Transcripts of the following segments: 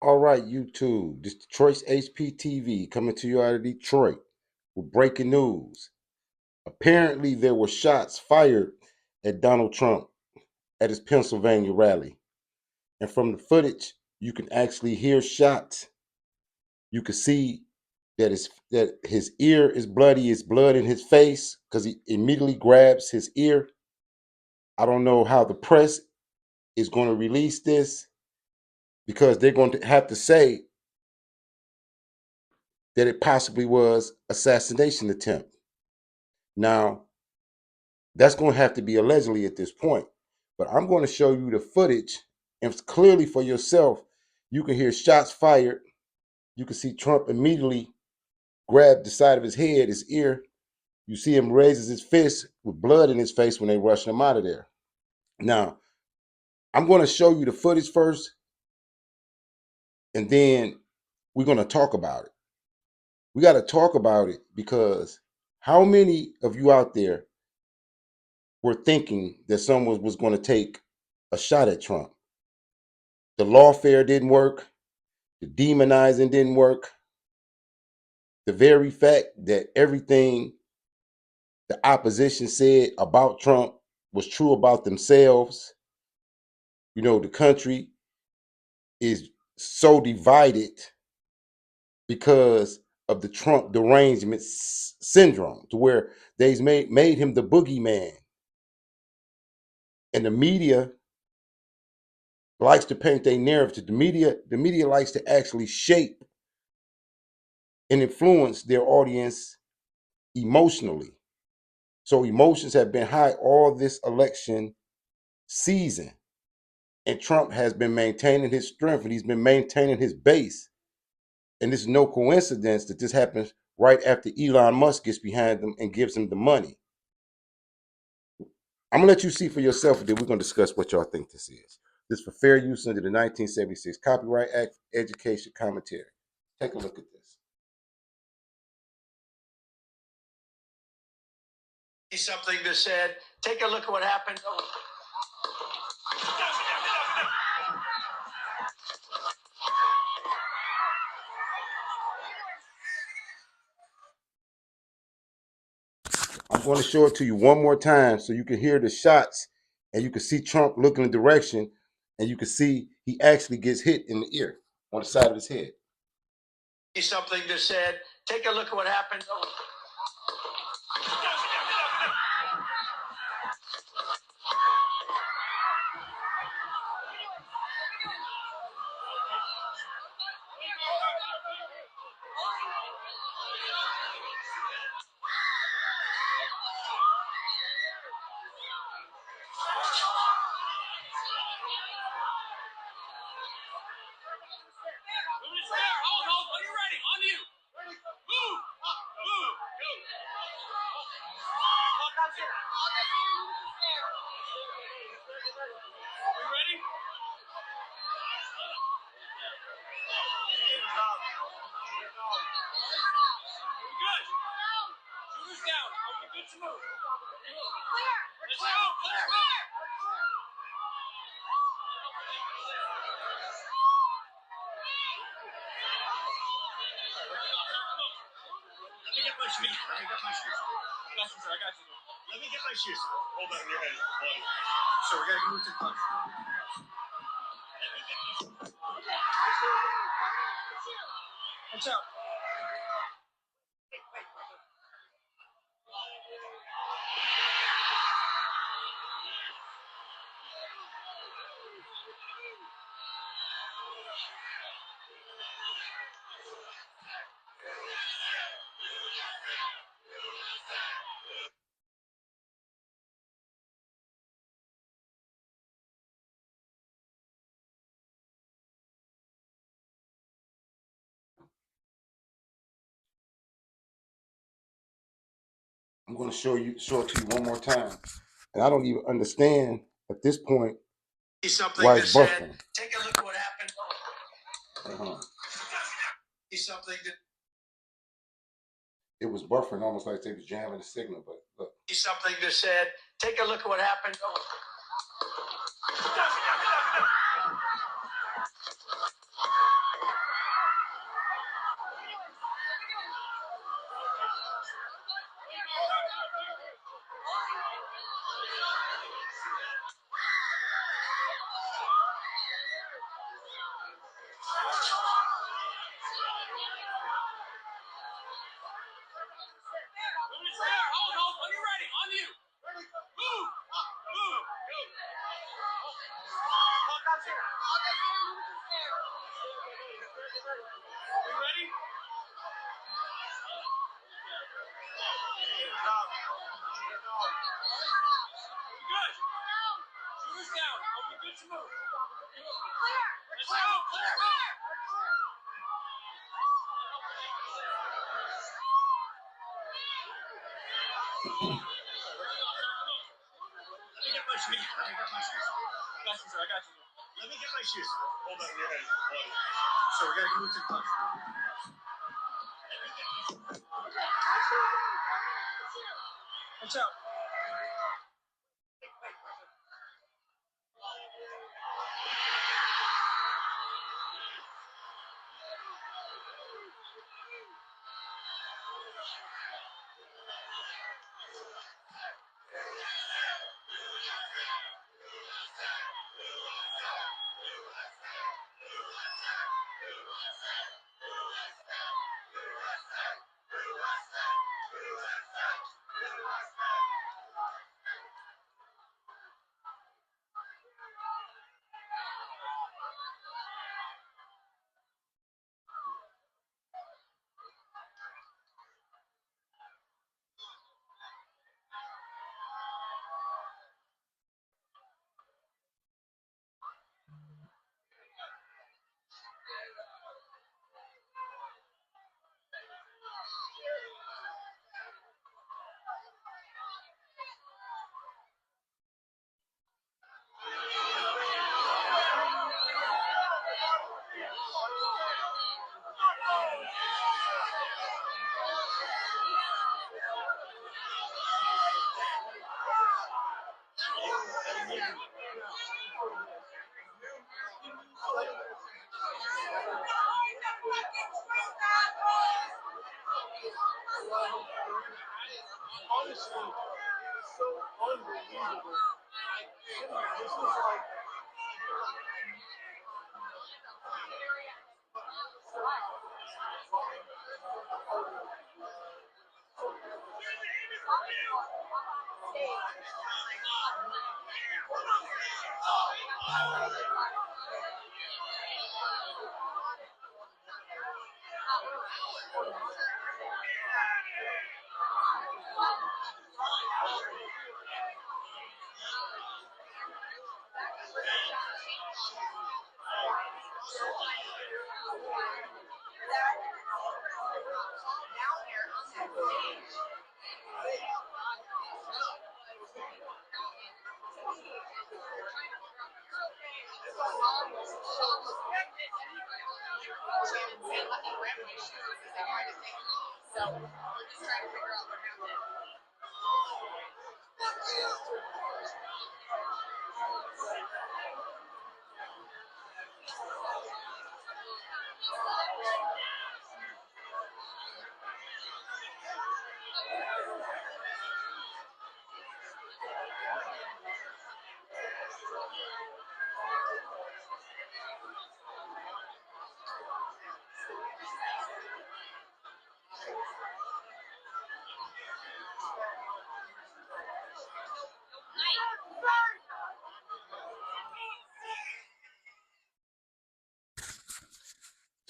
All right, YouTube. This Detroit's HPTV coming to you out of Detroit with breaking news. Apparently, there were shots fired at Donald Trump at his Pennsylvania rally. And from the footage, you can actually hear shots. You can see that his ear is bloody, is blood in his face because he immediately grabs his ear. I don't know how the press is going to release this because they're going to have to say that it possibly was assassination attempt. Now, that's going to have to be allegedly at this point. But I'm going to show you the footage, and it's clearly for yourself. You can hear shots fired. You can see Trump immediately grab the side of his head, his ear. You see him raises his fist with blood in his face when they rush him out of there. Now, I'm going to show you the footage first, and then we're going to talk about it. We got to talk about it because how many of you out there were thinking that someone was going to take a shot at Trump? The lawfare didn't work. The demonizing didn't work. The very fact that everything the opposition said about Trump was true about themselves. You know, the country is so divided because of the Trump derangement syndrome, to where they've made him the boogeyman. And the media likes to paint a narrative. The media likes to actually shape and influence their audience emotionally. So emotions have been high all this election season. And Trump has been maintaining his strength and he's been maintaining his base. And it's no coincidence that this happens right after Elon Musk gets behind them and gives him the money. I'm gonna let you see for yourself, and then we're gonna discuss what y'all think this is. This for fair use under the 1976 Copyright Act education commentary. Take a look at this. Something that said, take a look at what happened. I'm going to show it to you one more time so you can hear the shots and you can see Trump looking in the direction and you can see he actually gets hit in the ear on the side of his head. Something that said, take a look at what happened. Hold, are you ready? On you. Move. Move. Go. You ready? Good. Shooters down. Good to move. Let's go. Clear. Let me get my shoes. I got you. Let me get my shoes. Hold on your head. So we gotta move to the punch. Watch out. I'm going to show it to you one more time. And I don't even understand at this point why it's buffering. Take a look at what happened. Something that it was buffering almost like they was jamming the signal, but look. Something that said, take a look at what happened.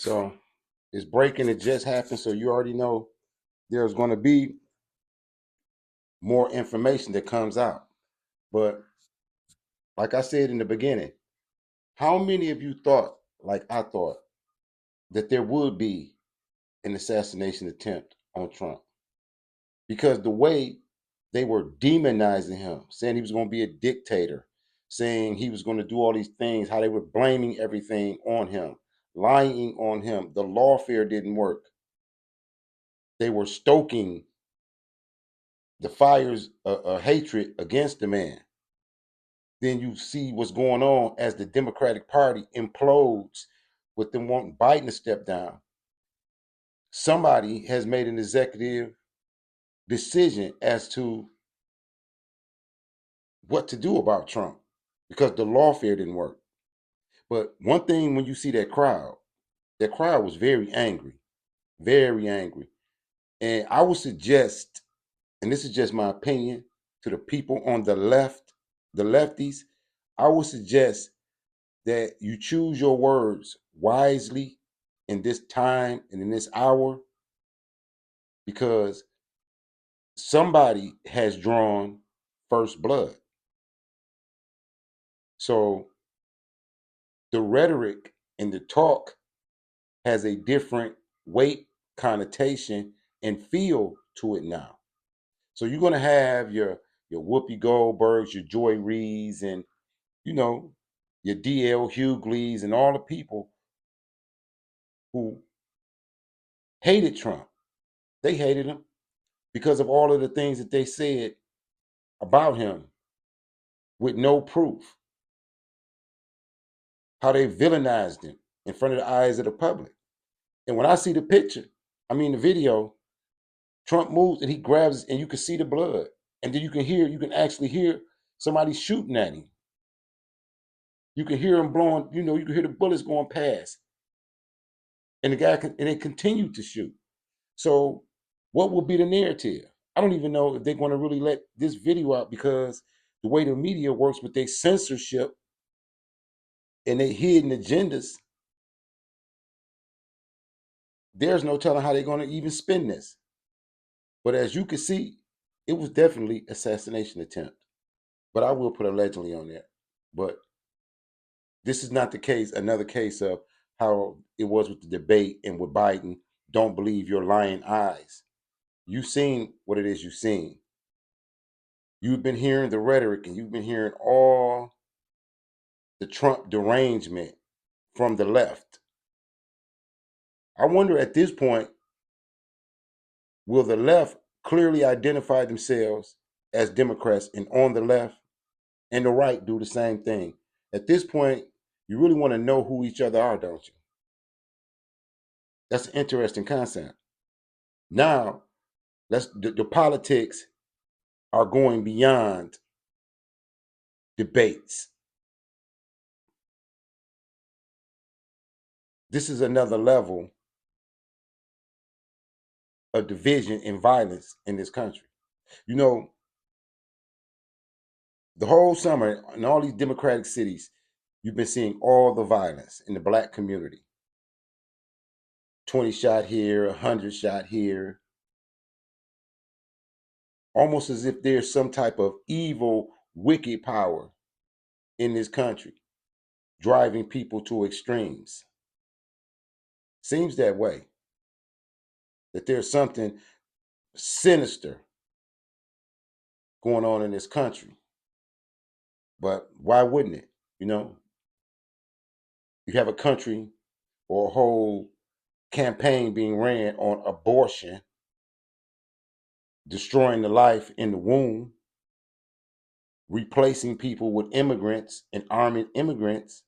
So it's breaking. It just happened. So you already know there's going to be more information that comes out. But like I said in the beginning, how many of you thought, like I thought, that there would be an assassination attempt on Trump? Because the way they were demonizing him, saying he was going to be a dictator, saying he was going to do all these things, how they were blaming everything on him, lying on him. The lawfare didn't work. They were stoking the fires of hatred against the man. Then you see what's going on as the Democratic Party implodes with them wanting Biden to step down. Somebody has made an executive decision as to what to do about Trump because the lawfare didn't work. But one thing, when you see that crowd was very angry, very angry. And I would suggest, and this is just my opinion, to the people on the left, the lefties, I would suggest that you choose your words wisely in this time and in this hour because somebody has drawn first blood. So the rhetoric and the talk has a different weight, connotation, and feel to it now. So you're gonna have your Whoopi Goldbergs, your Joy Reids, and you know your D.L. Hugleys, and all the people who hated Trump. They hated him because of all of the things that they said about him with no proof. How they villainized him in front of the eyes of the public. And when I see the picture, I mean the video, Trump moves and he grabs and you can see the blood. And then you can actually hear somebody shooting at him. You can hear him blowing, you can hear the bullets going past. And they continue to shoot. So what will be the narrative? I don't even know if they're going to really let this video out because the way the media works with their censorship and their hidden agendas, there's no telling how they're going to even spin this. But as you can see, it was definitely assassination attempt. But I will put allegedly on there. But this is not the case, another case of how it was with the debate and with Biden. Don't believe your lying eyes. You've seen what it is you've seen. You've been hearing the rhetoric and you've been hearing all the Trump derangement from the left. I wonder at this point, will the left clearly identify themselves as Democrats and on the left and the right do the same thing? At this point, you really want to know who each other are, don't you? That's an interesting concept. Now, the politics are going beyond debates. This is another level of division and violence in this country. You know, the whole summer in all these Democratic cities, you've been seeing all the violence in the black community. 20 shot here, 100 shot here. Almost as if there's some type of evil, wicked power in this country driving people to extremes. Seems that way. That there's something sinister going on in this country. But why wouldn't it? You know, you have a country or a whole campaign being ran on abortion, destroying the life in the womb, replacing people with immigrants and arming immigrants.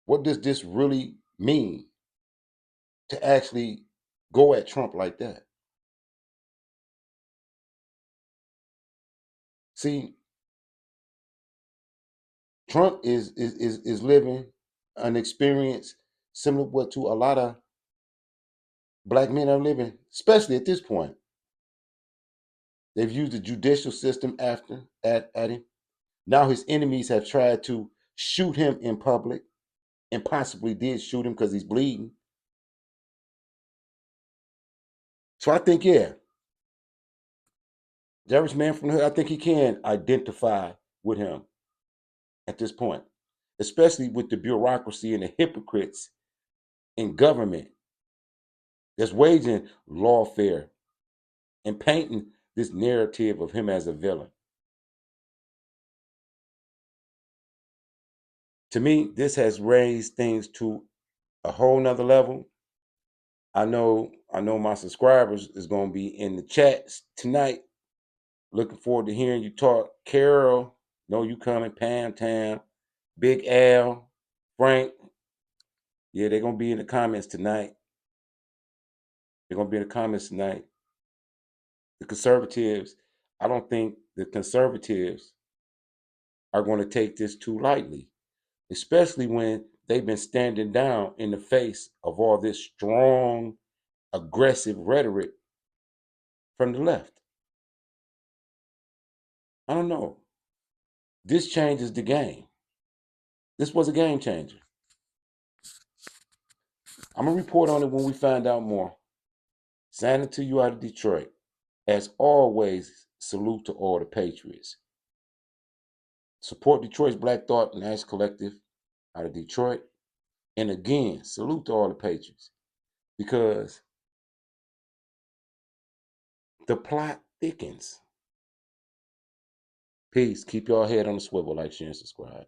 What does this really mean to actually go at Trump like that? See, Trump is living an experience similar to a lot of black men are living, especially at this point. They've used the judicial system at him. Now his enemies have tried to shoot him in public and possibly did shoot him because he's bleeding. So I think, yeah, the average man from the hood, I think he can identify with him at this point, especially with the bureaucracy and the hypocrites in government that's waging lawfare and painting this narrative of him as a villain. To me, this has raised things to a whole nother level. I know my subscribers is gonna be in the chats tonight. Looking forward to hearing you talk. Carol, know you coming, Pam Tam, Big Al, Frank. Yeah, they're gonna be in the comments tonight. They're gonna be in the comments tonight. The conservatives, I don't think the conservatives are going to take this too lightly, especially when they've been standing down in the face of all this strong, aggressive rhetoric from the left. I don't know. This changes the game. This was a game changer. I'm going to report on it when we find out more. Signing to you out of Detroit. As always, salute to all the patriots. Support Detroit's Black Thought and Ash Collective out of Detroit. And again, salute to all the patriots. Because The plot thickens. Peace. Keep your head on the swivel, like, share, and subscribe.